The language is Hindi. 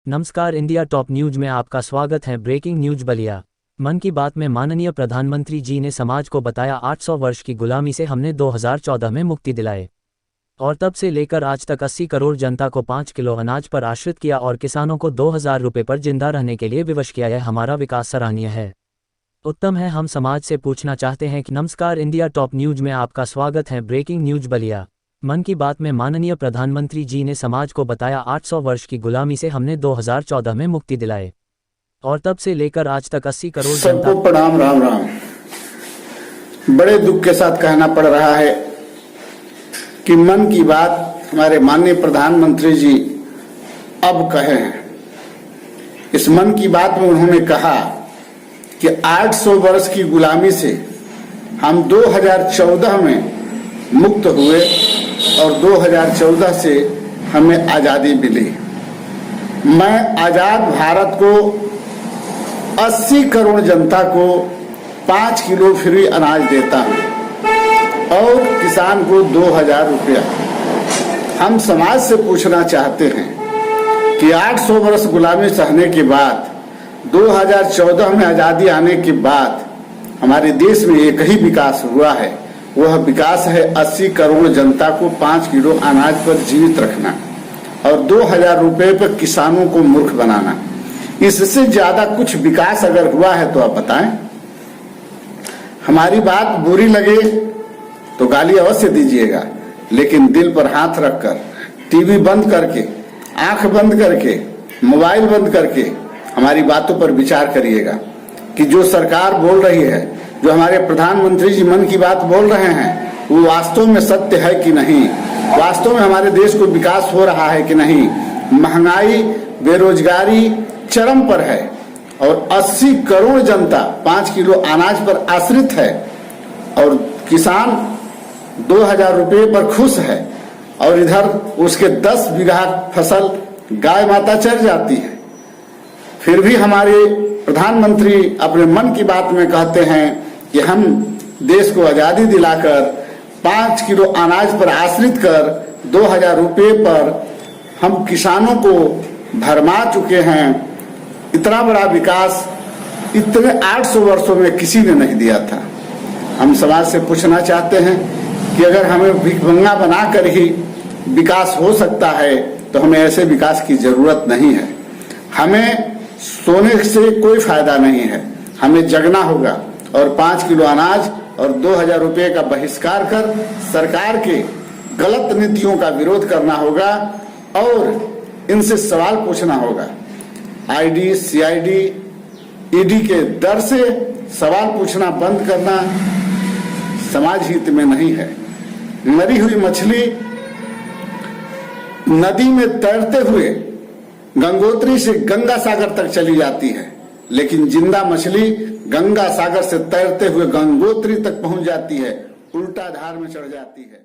नमस्कार, इंडिया टॉप न्यूज में आपका स्वागत है। Breaking news Ballia. मन की बात में माननीय प्रधानमंत्री जी ने समाज को बताया 800 वर्ष की गुलामी से हमने 2014 में मुक्ति दिलाए और तब से लेकर आज तक 80 करोड़ जनता को 5 किलो अनाज पर आश्रित किया और किसानों को 2000 रुपये पर जिंदा रहने के लिए विवश किया। यह हमारा विकास सराहनीय है, उत्तम है। हम समाज से पूछना चाहते हैं कि नमस्कार, इंडिया टॉप न्यूज में आपका स्वागत है। Breaking news Ballia. मन की बात में माननीय प्रधानमंत्री जी ने समाज को बताया 800 वर्ष की गुलामी से हमने 2014 में मुक्ति दिलाए और तब से लेकर आज तक 80 करोड़ जनता। सबको प्रणाम। राम राम। बड़े दुख के साथ कहना पड़ रहा है कि मन की बात हमारे माननीय प्रधानमंत्री जी अब कहे हैं। इस मन की बात में उन्होंने कहा कि 800 वर्ष की गुलामी से हम 2014 में मुक्त हुए और 2014 से हमें आजादी मिली। मैं आजाद भारत को 80 करोड़ जनता को 5 किलो फ्री अनाज देता हूं और किसान को 2000 रुपया। हम समाज से पूछना चाहते हैं कि 800 वर्ष गुलामी सहने के बाद 2014 में आजादी आने के बाद हमारे देश में एक ही विकास हुआ है। वह विकास है 80 करोड़ जनता को 5 किलो अनाज पर जीवित रखना और 2000 रुपये पर किसानों को मूर्ख बनाना। इससे ज्यादा कुछ विकास अगर हुआ है तो आप बताएं। हमारी बात बुरी लगे तो गाली अवश्य दीजिएगा, लेकिन दिल पर हाथ रखकर, टीवी बंद करके, आंख बंद करके, मोबाइल बंद करके हमारी बातों पर विचार करिएगा कि जो सरकार बोल रही है, जो हमारे प्रधानमंत्री जी मन की बात बोल रहे हैं, वो वास्तव में सत्य है कि नहीं। वास्तव में हमारे देश को विकास हो रहा है कि नहीं। महंगाई, बेरोजगारी चरम पर है और 80 करोड़ जनता 5 किलो अनाज पर आश्रित है और किसान 2000 रुपये पर खुश है और इधर उसके 10 बीघा फसल गाय माता चर जाती है। फिर भी हमारे प्रधानमंत्री अपने मन की बात में कहते हैं कि हम देश को आजादी दिलाकर 5 किलो अनाज पर आश्रित कर 2000 रुपये पर हम किसानों को भरमा चुके हैं। इतना बड़ा विकास इतने 800 वर्षों में किसी ने नहीं दिया था। हम समाज से पूछना चाहते हैं कि अगर हमें भिखमंगा बनाकर ही विकास हो सकता है तो हमें ऐसे विकास की जरूरत नहीं है। हमें सोने से कोई फायदा नहीं है, हमें जगना होगा और 5 किलो अनाज और 2000 रुपये का बहिष्कार कर सरकार के गलत नीतियों का विरोध करना होगा और इनसे सवाल पूछना होगा। आईडी, सीआईडी, ईडी के डर से सवाल पूछना बंद करना समाज हित में नहीं है। मरी हुई मछली नदी में तैरते हुए गंगोत्री से गंगा सागर तक चली जाती है, लेकिन जिंदा मछली गंगा सागर से तैरते हुए गंगोत्री तक पहुंच जाती है, उल्टा धार में चढ़ जाती है।